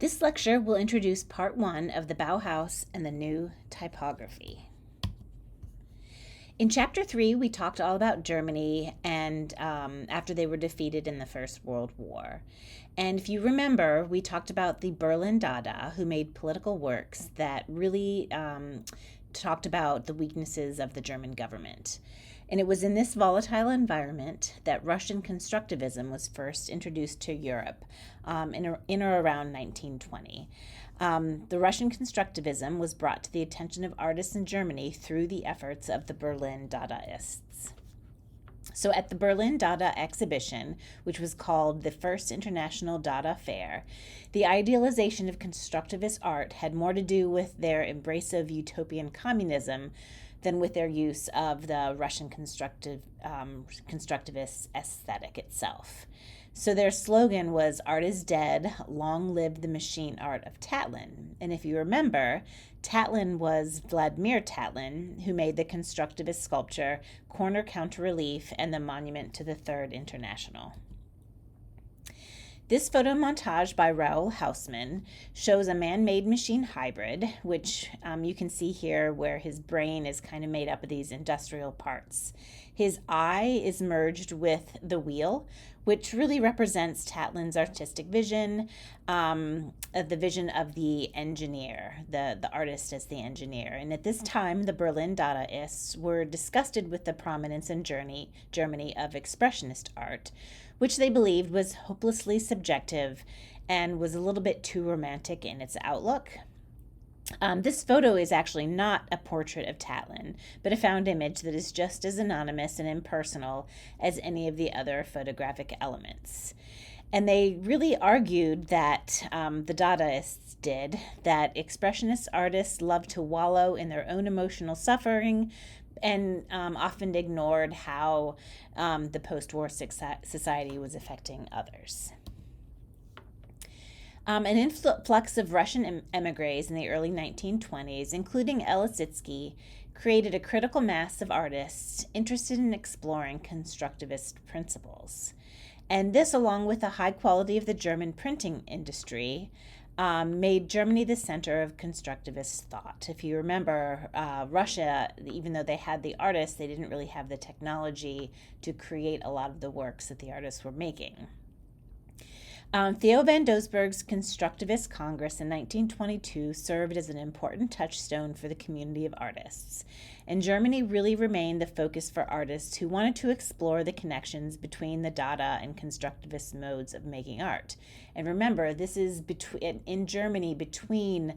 This lecture will introduce part 1 of the Bauhaus and the new typography. In chapter 3, we talked all about Germany and after they were defeated in the First World War. And if you remember, we talked about the Berlin Dada, who made political works that really talked about the weaknesses of the German government. And it was in this volatile environment that Russian constructivism was first introduced to Europe in or around 1920. The Russian constructivism was brought to the attention of artists in Germany through the efforts of the Berlin Dadaists. So at the Berlin Dada exhibition, which was called the First International Dada Fair, the idealization of constructivist art had more to do with their embrace of utopian communism than with their use of the Russian constructivist aesthetic itself. So their slogan was, "Art is dead, long live the machine art of Tatlin." And if you remember, Tatlin was Vladimir Tatlin, who made the constructivist sculpture Corner Counter-Relief and the monument to the Third International. This photo montage by Raoul Hausmann shows a man-made machine hybrid, which you can see here where his brain is kind of made up of these industrial parts. His eye is merged with the wheel, which really represents Tatlin's artistic vision, the vision of the engineer, the artist as the engineer. And at this time, the Berlin Dadaists were disgusted with the prominence in Germany of expressionist art, which they believed was hopelessly subjective and was a little bit too romantic in its outlook. This photo is actually not a portrait of Tatlin, but a found image that is just as anonymous and impersonal as any of the other photographic elements. And they really argued that the Dadaists did, that expressionist artists love to wallow in their own emotional suffering and often ignored how the post-war society was affecting others. An influx of Russian emigres in the early 1920s, including Elisitsky, created a critical mass of artists interested in exploring constructivist principles. And this, along with the high quality of the German printing industry, made Germany the center of constructivist thought. If you remember, Russia, even though they had the artists, they didn't really have the technology to create a lot of the works that the artists were making. Theo van Doesburg's Constructivist Congress in 1922 served as an important touchstone for the community of artists, and Germany really remained the focus for artists who wanted to explore the connections between the Dada and constructivist modes of making art. And remember, this is in Germany between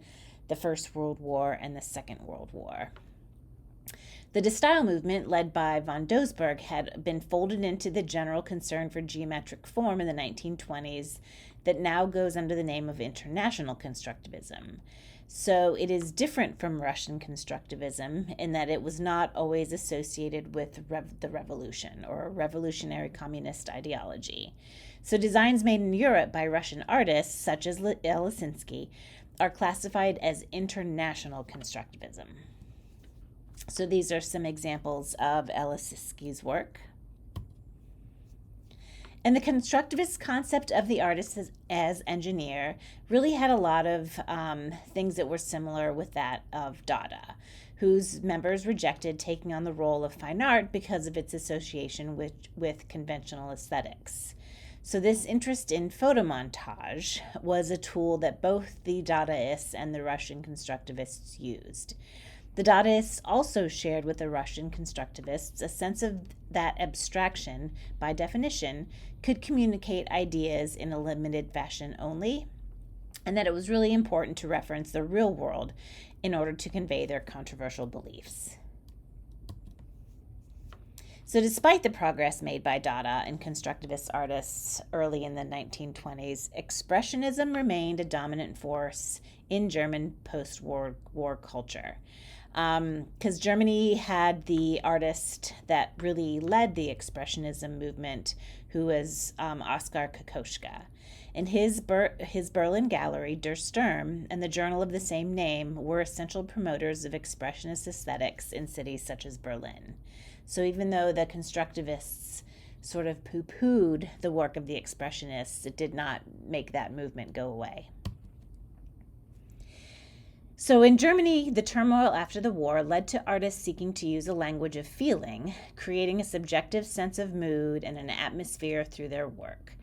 the First World War and the Second World War. The De Stijl movement, led by von Doesburg, had been folded into the general concern for geometric form in the 1920s that now goes under the name of International Constructivism. So it is different from Russian constructivism in that it was not always associated with the revolution or revolutionary communist ideology. So designs made in Europe by Russian artists, such as Elisitsky, are classified as international constructivism. So these are some examples of Elisitsky's work. And the constructivist concept of the artist as engineer really had a lot of things that were similar with that of Dada, whose members rejected taking on the role of fine art because of its association with conventional aesthetics. So this interest in photomontage was a tool that both the Dadaists and the Russian constructivists used. The Dadaists also shared with the Russian constructivists a sense of that abstraction, by definition, could communicate ideas in a limited fashion only, and that it was really important to reference the real world in order to convey their controversial beliefs. So despite the progress made by Dada and constructivist artists early in the 1920s, expressionism remained a dominant force in German post-war culture. Because Germany had the artist that really led the expressionism movement, who was Oskar Kokoschka. And his Berlin gallery, Der Sturm, and the journal of the same name were essential promoters of expressionist aesthetics in cities such as Berlin. So even though the constructivists sort of poo-pooed the work of the expressionists, it did not make that movement go away. So in Germany, the turmoil after the war led to artists seeking to use a language of feeling, creating a subjective sense of mood and an atmosphere through their work.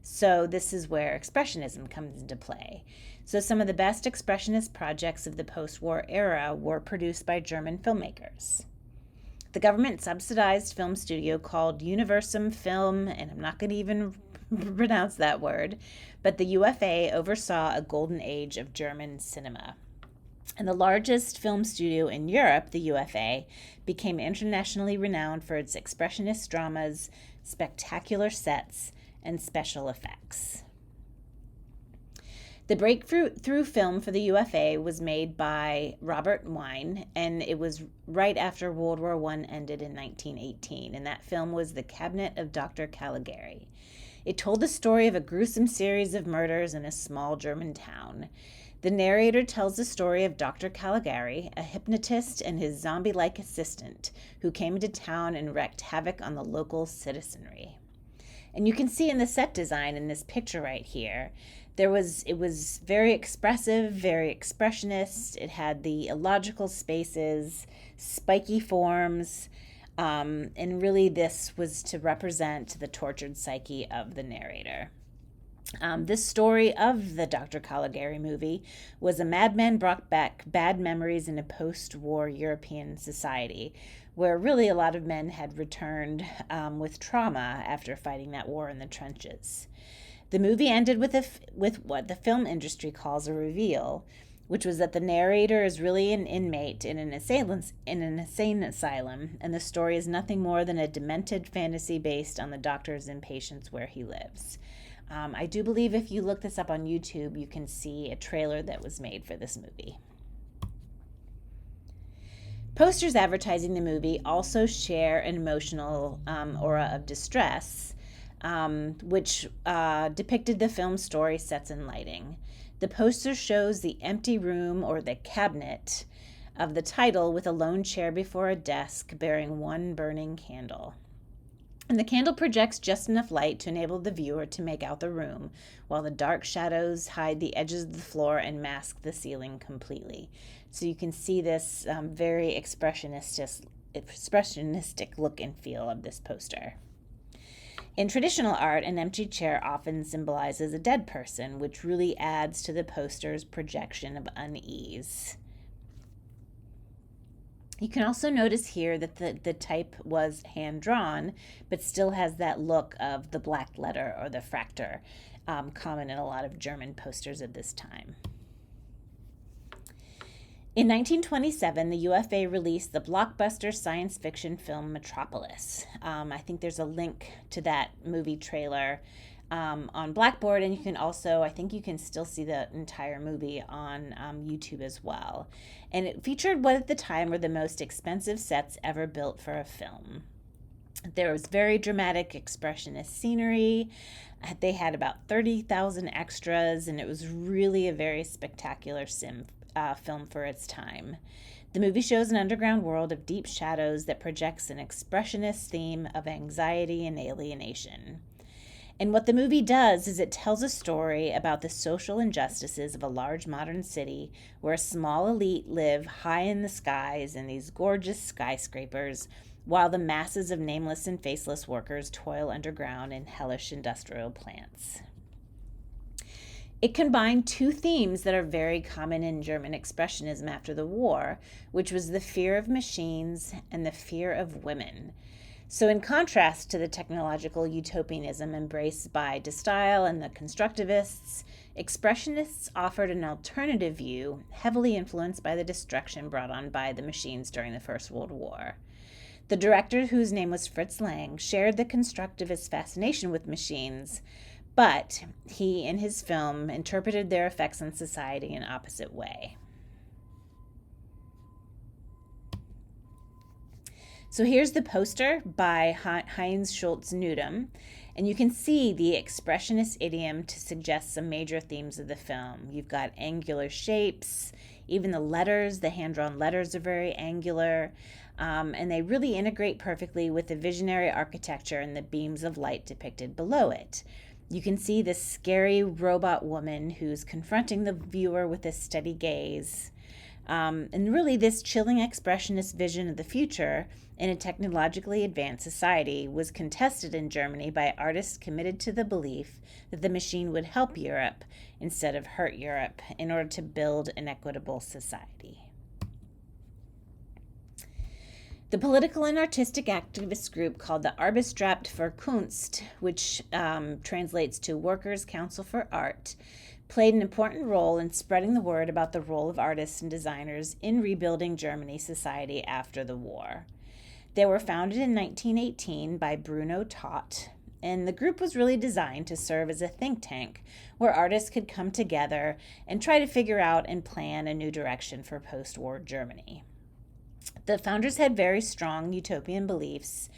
So this is where Expressionism comes into play. So some of the best Expressionist projects of the post-war era were produced by German filmmakers. The government-subsidized film studio called Universum Film, and I'm not going to even pronounce that word, but the UFA oversaw a golden age of German cinema. And the largest film studio in Europe, the UFA, became internationally renowned for its expressionist dramas, spectacular sets, and special effects. The breakthrough film for the UFA was made by Robert Wiene, and it was right after World War I ended in 1918, and that film was The Cabinet of Dr. Caligari. It told the story of a gruesome series of murders in a small German town. The narrator tells the story of Dr. Caligari, a hypnotist and his zombie-like assistant who came into town and wreaked havoc on the local citizenry. And you can see in the set design in this picture right here, it was very expressive, very expressionist. It had the illogical spaces, spiky forms, and really this was to represent the tortured psyche of the narrator. This story of the Dr. Caligari movie was a madman brought back bad memories in a post-war European society, where really a lot of men had returned with trauma after fighting that war in the trenches. The movie ended with what the film industry calls a reveal, which was that the narrator is really an inmate in an insane asylum, and the story is nothing more than a demented fantasy based on the doctors and patients where he lives. I do believe if you look this up on YouTube, you can see a trailer that was made for this movie. Posters advertising the movie also share an emotional aura of distress, which depicted the film's story, sets, and lighting. The poster shows the empty room or the cabinet of the title with a lone chair before a desk bearing one burning candle. And the candle projects just enough light to enable the viewer to make out the room, while the dark shadows hide the edges of the floor and mask the ceiling completely. So you can see this very expressionistic look and feel of this poster. In traditional art, an empty chair often symbolizes a dead person, which really adds to the poster's projection of unease. You can also notice here that the type was hand-drawn, but still has that look of the black letter or the fracture, common in a lot of German posters of this time. In 1927, the UFA released the blockbuster science fiction film Metropolis. I think there's a link to that movie trailer on Blackboard, and you can also, I think you can still see the entire movie on YouTube as well. And it featured what at the time were the most expensive sets ever built for a film. There was very dramatic expressionist scenery. They had about 30,000 extras, and it was really a very spectacular film for its time. The movie shows an underground world of deep shadows that projects an expressionist theme of anxiety and alienation. And what the movie does is it tells a story about the social injustices of a large modern city where a small elite live high in the skies in these gorgeous skyscrapers, while the masses of nameless and faceless workers toil underground in hellish industrial plants. It combined two themes that are very common in German Expressionism after the war, which was the fear of machines and the fear of women. So in contrast to the technological utopianism embraced by De Stijl and the constructivists, Expressionists offered an alternative view, heavily influenced by the destruction brought on by the machines during the First World War. The director, whose name was Fritz Lang, shared the constructivist fascination with machines, but he, in his film, interpreted their effects on society in an opposite way. So here's the poster by Heinz Schultz-Nudem, and you can see the expressionist idiom to suggest some major themes of the film. You've got angular shapes, even the letters, the hand-drawn letters are very angular, and they really integrate perfectly with the visionary architecture and the beams of light depicted below it. You can see this scary robot woman who's confronting the viewer with a steady gaze. And really, this chilling expressionist vision of the future in a technologically advanced society was contested in Germany by artists committed to the belief that the machine would help Europe instead of hurt Europe in order to build an equitable society. The political and artistic activist group called the Arbeitsrat für Kunst, which translates to Workers' Council for Art, played an important role in spreading the word about the role of artists and designers in rebuilding Germany's society after the war. They were founded in 1918 by Bruno Taut, and the group was really designed to serve as a think tank where artists could come together and try to figure out and plan a new direction for post-war Germany. The founders had very strong utopian beliefs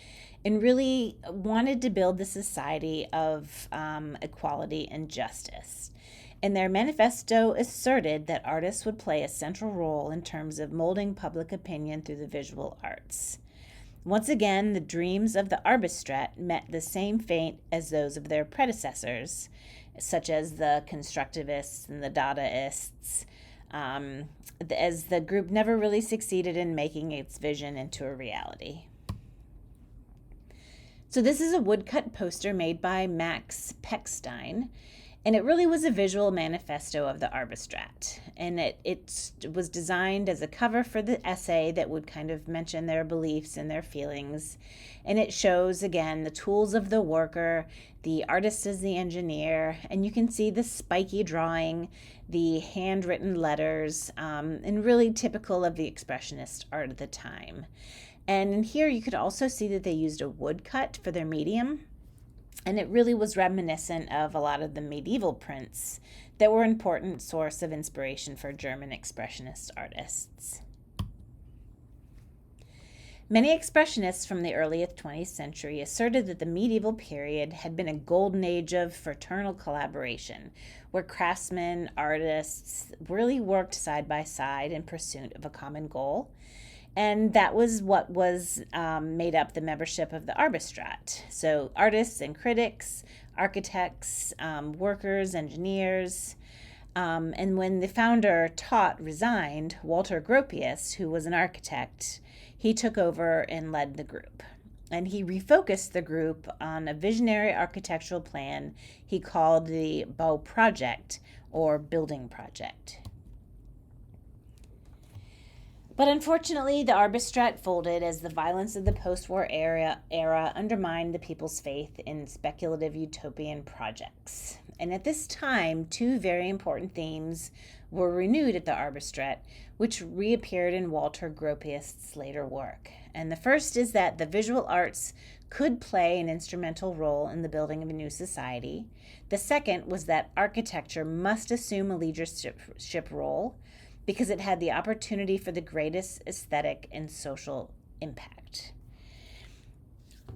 and really wanted to build the society of equality and justice. And their manifesto asserted that artists would play a central role in terms of molding public opinion through the visual arts. Once again, the dreams of the Arbeitsrat met the same fate as those of their predecessors, such as the constructivists and the Dadaists, as the group never really succeeded in making its vision into a reality. So this is a woodcut poster made by Max Pechstein, and it really was a visual manifesto of the Arbeitsrat. And it was designed as a cover for the essay that would kind of mention their beliefs and their feelings. And it shows, again, the tools of the worker, the artist as the engineer, and you can see the spiky drawing, the handwritten letters, and really typical of the expressionist art of the time. And in here you could also see that they used a woodcut for their medium. And it really was reminiscent of a lot of the medieval prints that were an important source of inspiration for German expressionist artists. Many expressionists from the early 20th century asserted that the medieval period had been a golden age of fraternal collaboration, where craftsmen, artists really worked side by side in pursuit of a common goal. And that was what was made up the membership of the Arbeitsrat. So artists and critics, architects, workers, engineers. And when the founder Taut resigned, Walter Gropius, who was an architect, he took over and led the group. And he refocused the group on a visionary architectural plan he called the Bau Project, or building project. But unfortunately, the Arbeitsrat folded as the violence of the post-war era undermined the people's faith in speculative utopian projects. And at this time, two very important themes were renewed at the Arbeitsrat, which reappeared in Walter Gropius's later work. And the first is that the visual arts could play an instrumental role in the building of a new society. The second was that architecture must assume a leadership role, because it had the opportunity for the greatest aesthetic and social impact.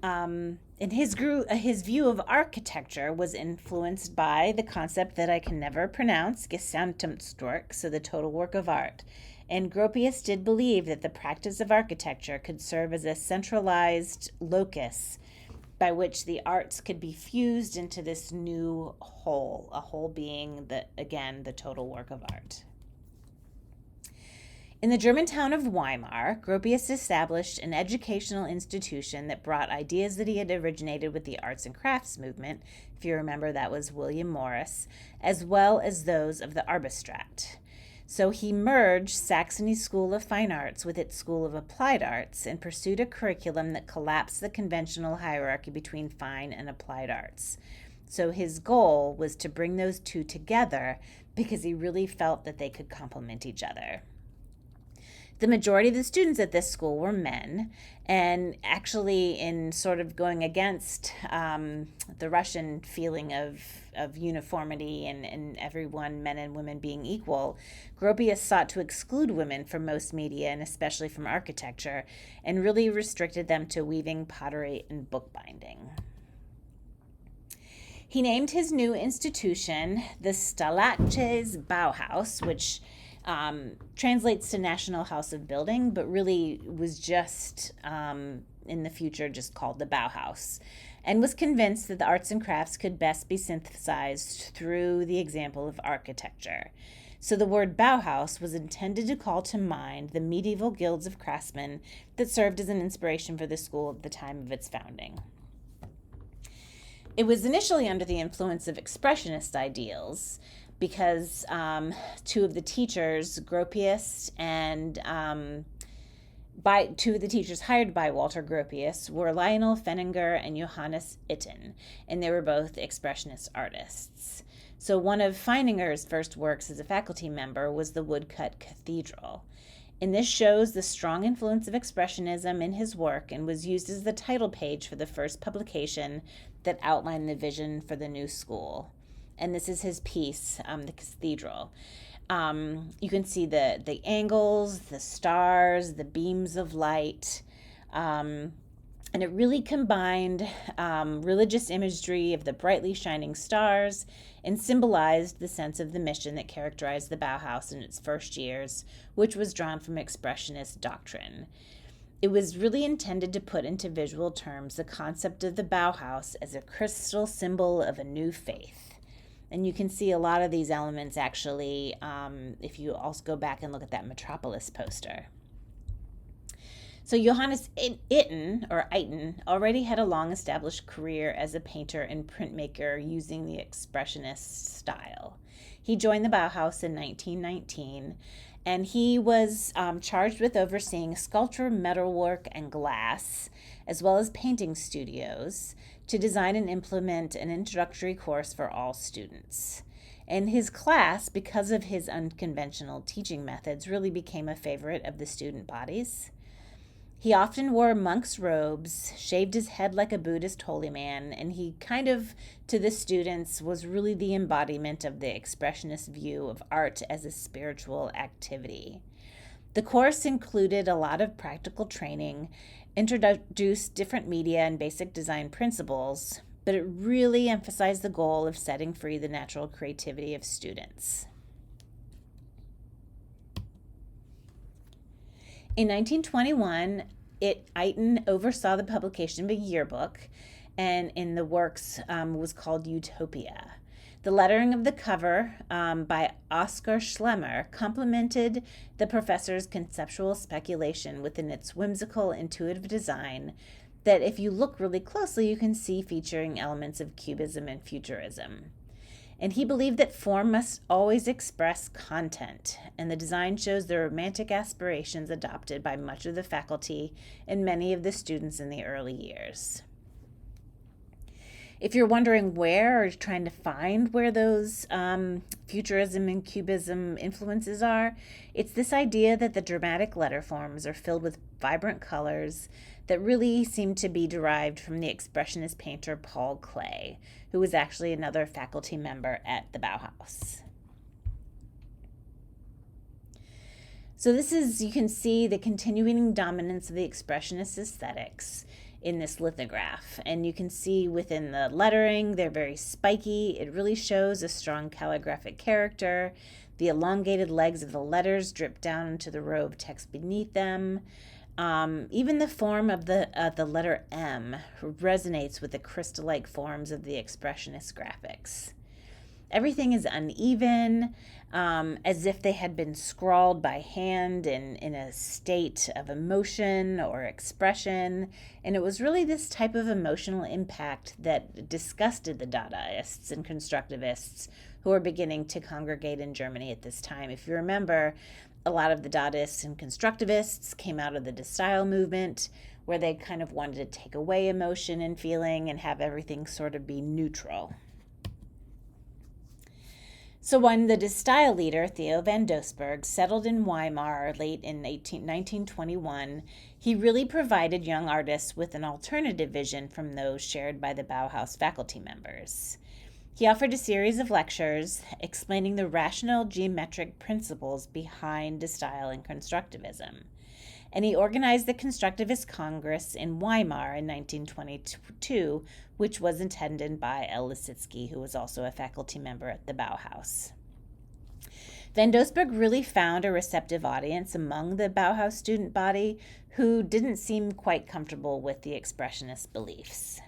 And his view of architecture was influenced by the concept that I can never pronounce, Gesamtwerk, so the total work of art. And Gropius did believe that the practice of architecture could serve as a centralized locus by which the arts could be fused into this new whole, a whole being, the total work of art. In the German town of Weimar, Gropius established an educational institution that brought ideas that he had originated with the arts and crafts movement, if you remember that was William Morris, as well as those of the Arbeitsrat. So he merged Saxony's School of Fine Arts with its School of Applied Arts and pursued a curriculum that collapsed the conventional hierarchy between fine and applied arts. So his goal was to bring those two together because he really felt that they could complement each other. The majority of the students at this school were men, and actually in sort of going against the Russian feeling of uniformity and everyone, men and women, being equal, Gropius sought to exclude women from most media and especially from architecture, and really restricted them to weaving, pottery, and bookbinding. He named his new institution the Staatliches Bauhaus, which translates to National House of Building, but really was just in the future just called the Bauhaus, and was convinced that the arts and crafts could best be synthesized through the example of architecture. So the word Bauhaus was intended to call to mind the medieval guilds of craftsmen that served as an inspiration for the school at the time of its founding. It was initially under the influence of expressionist ideals because two of the teachers, Gropius and two of the teachers hired by Walter Gropius were Lionel Fenninger and Johannes Itten, and they were both expressionist artists. So one of Feininger's first works as a faculty member was the woodcut cathedral. And this shows the strong influence of expressionism in his work and was used as the title page for the first publication that outlined the vision for the new school. And this is his piece, The Cathedral. You can see the angles, the stars, the beams of light, and it really combined religious imagery of the brightly shining stars and symbolized the sense of the mission that characterized the Bauhaus in its first years, which was drawn from expressionist doctrine. It was really intended to put into visual terms the concept of the Bauhaus as a crystal symbol of a new faith. And you can see a lot of these elements actually if you also go back and look at that Metropolis poster. So Johannes Itten already had a long-established career as a painter and printmaker using the expressionist style. He joined the Bauhaus in 1919, and he was charged with overseeing sculpture, metalwork, and glass, as well as painting studios, to design and implement an introductory course for all students. And his class, because of his unconventional teaching methods, really became a favorite of the student bodies. He often wore monk's robes, shaved his head like a Buddhist holy man, and he kind of, to the students, was really the embodiment of the expressionist view of art as a spiritual activity. The course included a lot of practical training, introduced different media and basic design principles, but it really emphasized the goal of setting free the natural creativity of students. In 1921, Itten oversaw the publication of a yearbook, and in the works was called Utopia. The lettering of the cover by Oskar Schlemmer complemented the professor's conceptual speculation within its whimsical, intuitive design that, if you look really closely, you can see featuring elements of cubism and futurism. And he believed that form must always express content, and the design shows the romantic aspirations adopted by much of the faculty and many of the students in the early years. If you're wondering where, or trying to find where those futurism and cubism influences are, it's this idea that the dramatic letter forms are filled with vibrant colors that really seem to be derived from the expressionist painter Paul Klee, who was actually another faculty member at the Bauhaus. So this is, you can see the continuing dominance of the expressionist aesthetics in this lithograph, and you can see within the lettering, they're very spiky. It really shows a strong calligraphic character. The elongated legs of the letters drip down into the row of text beneath them. Even the form of the letter M resonates with the crystal-like forms of the expressionist graphics. Everything is uneven, as if they had been scrawled by hand in a state of emotion or expression, and it was really this type of emotional impact that disgusted the Dadaists and Constructivists who were beginning to congregate in Germany at this time. If you remember, a lot of the Dadaists and Constructivists came out of the De Style movement, where they kind of wanted to take away emotion and feeling and have everything sort of be neutral. So when the De Style leader, Theo van Doesburg, settled in Weimar late in 1921, he really provided young artists with an alternative vision from those shared by the Bauhaus faculty members. He offered a series of lectures explaining the rational geometric principles behind De Style and Constructivism. And he organized the Constructivist Congress in Weimar in 1922, which was attended by L. Lissitzky, who was also a faculty member at the Bauhaus. Van Doesburg really found a receptive audience among the Bauhaus student body who didn't seem quite comfortable with the expressionist beliefs.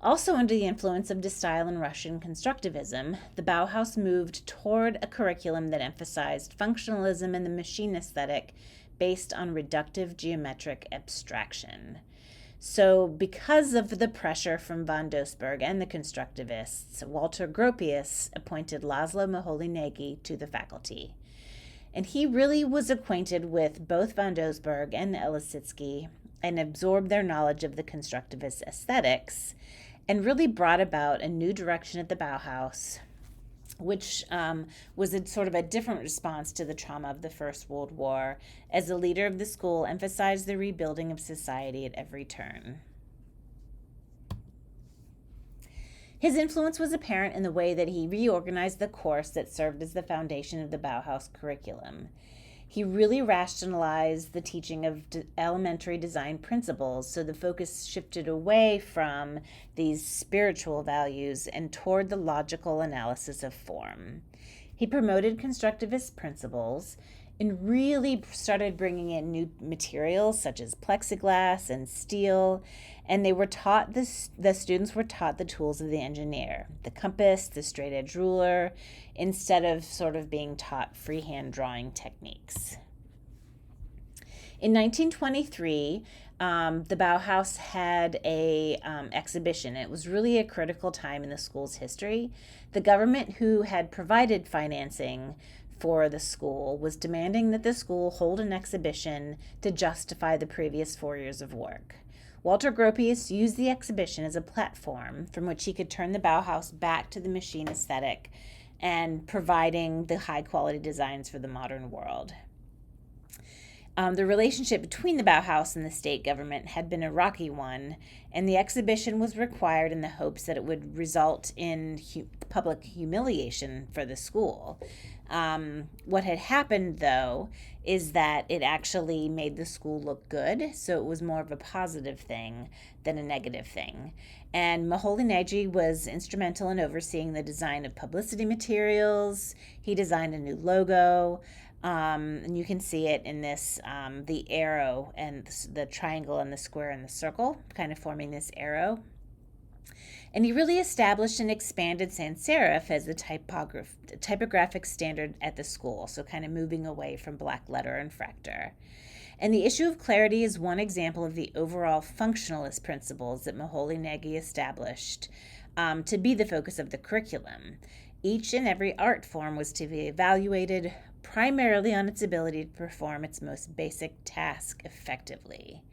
Also under the influence of De Style and Russian constructivism, the Bauhaus moved toward a curriculum that emphasized functionalism and the machine aesthetic based on reductive geometric abstraction. So, because of the pressure from von Doesburg and the constructivists, Walter Gropius appointed Laszlo Moholy-Nagy to the faculty. And he really was acquainted with both von Doesburg and Elisitsky and absorbed their knowledge of the constructivist aesthetics and really brought about a new direction at the Bauhaus, which was a sort of a different response to the trauma of the First World War, as the leader of the school emphasized the rebuilding of society at every turn. His influence was apparent in the way that he reorganized the course that served as the foundation of the Bauhaus curriculum. He really rationalized the teaching of elementary design principles, so the focus shifted away from these spiritual values and toward the logical analysis of form. He promoted constructivist principles and really started bringing in new materials such as plexiglass and steel, and they were taught the students were taught the tools of the engineer, the compass, the straight edge ruler, instead of sort of being taught freehand drawing techniques. In 1923, the Bauhaus had a exhibition. It was really a critical time in the school's history. The government, who had provided financing for the school, was demanding that the school hold an exhibition to justify the previous 4 years of work. Walter Gropius used the exhibition as a platform from which he could turn the Bauhaus back to the machine aesthetic and providing the high-quality designs for the modern world. The relationship between the Bauhaus and the state government had been a rocky one, and the exhibition was required in the hopes that it would result in public humiliation for the school. What had happened, though, is that it actually made the school look good, so it was more of a positive thing than a negative thing. And Moholy-Nagy was instrumental in overseeing the design of publicity materials. He designed a new logo. And you can see it in this, the arrow and the triangle and the square and the circle, kind of forming this arrow. And he really established and expanded sans serif as the typographic standard at the school, so kind of moving away from black letter and fractal. And the issue of clarity is one example of the overall functionalist principles that Moholy-Nagy established to be the focus of the curriculum. Each and every art form was to be evaluated primarily on its ability to perform its most basic task effectively.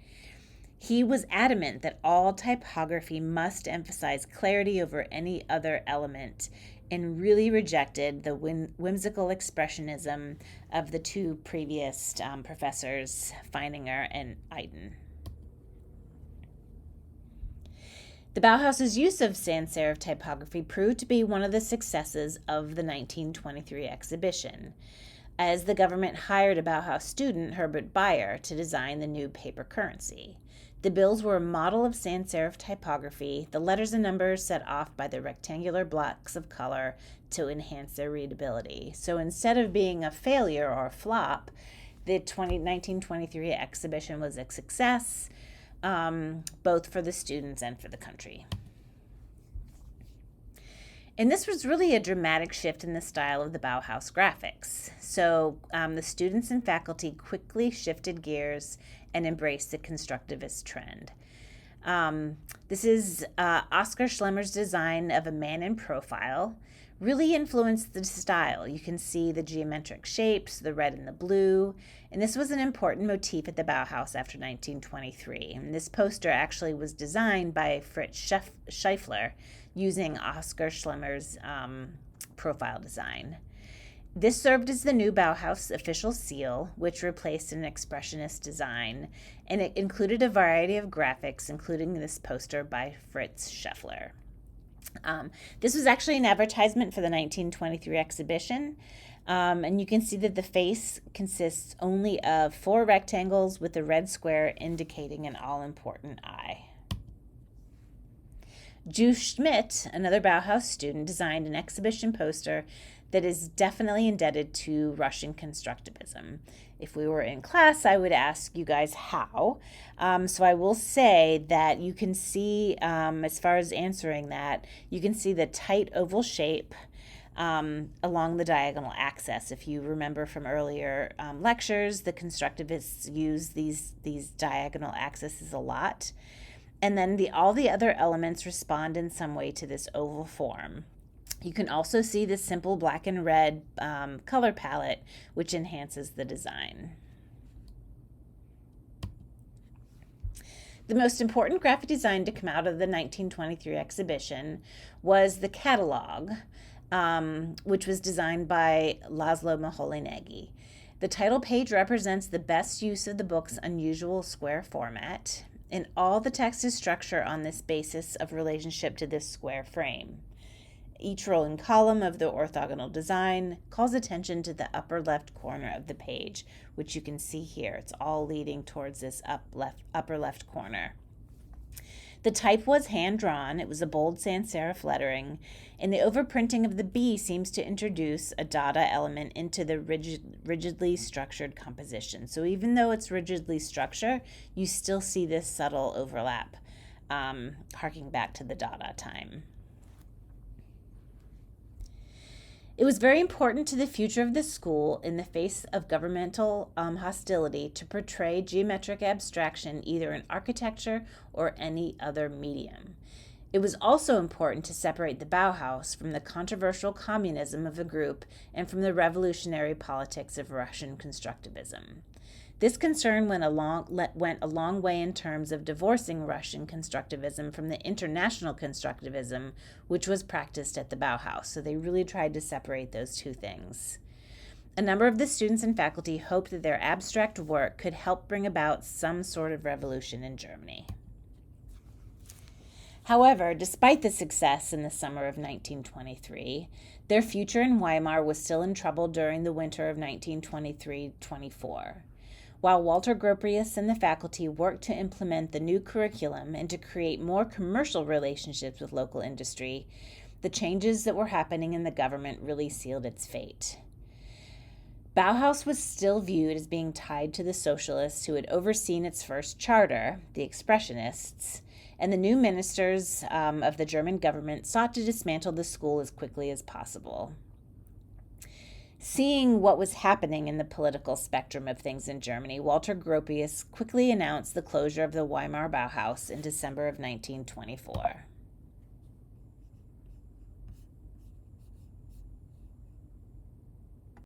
He was adamant that all typography must emphasize clarity over any other element, and really rejected the whimsical expressionism of the two previous professors, Feininger and Eiden. The Bauhaus's use of sans serif typography proved to be one of the successes of the 1923 exhibition, as the government hired a Bauhaus student, Herbert Bayer, to design the new paper currency. The bills were a model of sans serif typography, the letters and numbers set off by the rectangular blocks of color to enhance their readability. So instead of being a failure or a flop, the 1923 exhibition was a success, both for the students and for the country. And this was really a dramatic shift in the style of the Bauhaus graphics. So the students and faculty quickly shifted gears and embraced the constructivist trend. This is Oskar Schlemmer's design of a man in profile, really influenced the style. You can see the geometric shapes, the red and the blue, and this was an important motif at the Bauhaus after 1923. And this poster actually was designed by Fritz Scheifler using Oskar Schlemmer's profile design. This served as the new Bauhaus official seal, which replaced an expressionist design, and it included a variety of graphics, including this poster by Fritz Scheifler. This was actually an advertisement for the 1923 exhibition, and you can see that the face consists only of 4 rectangles with the red square indicating an all-important eye. Ju Schmidt, another Bauhaus student, designed an exhibition poster that is definitely indebted to Russian constructivism. If we were in class, I would ask you guys how. So I will say that you can see, as far as answering that, you can see the tight oval shape along the diagonal axis. If you remember from earlier lectures, the constructivists use these diagonal axes a lot. And then all the other elements respond in some way to this oval form. You can also see the simple black and red color palette, which enhances the design. The most important graphic design to come out of the 1923 exhibition was the catalog, which was designed by Laszlo Moholy-Nagy. The title page represents the best use of the book's unusual square format, and all the text is structured on this basis of relationship to this square frame. Each rolling column of the orthogonal design calls attention to the upper left corner of the page, which you can see here. It's all leading towards this upper left corner. The type was hand-drawn. It was a bold sans serif lettering, and the overprinting of the B seems to introduce a dada element into the rigidly structured composition. So even though it's rigidly structured, you still see this subtle overlap, harking back to the dada time. It was very important to the future of the school, in the face of governmental hostility, to portray geometric abstraction either in architecture or any other medium. It was also important to separate the Bauhaus from the controversial communism of the group and from the revolutionary politics of Russian constructivism. This concern went a long way in terms of divorcing Russian constructivism from the international constructivism, which was practiced at the Bauhaus. So they really tried to separate those two things. A number of the students and faculty hoped that their abstract work could help bring about some sort of revolution in Germany. However, despite the success in the summer of 1923, their future in Weimar was still in trouble during the winter of 1923-24. While Walter Gropius and the faculty worked to implement the new curriculum and to create more commercial relationships with local industry, the changes that were happening in the government really sealed its fate. Bauhaus was still viewed as being tied to the socialists who had overseen its first charter, the Expressionists, and the new ministers of the German government sought to dismantle the school as quickly as possible. Seeing what was happening in the political spectrum of things in Germany, Walter Gropius quickly announced the closure of the Weimar Bauhaus in December of 1924.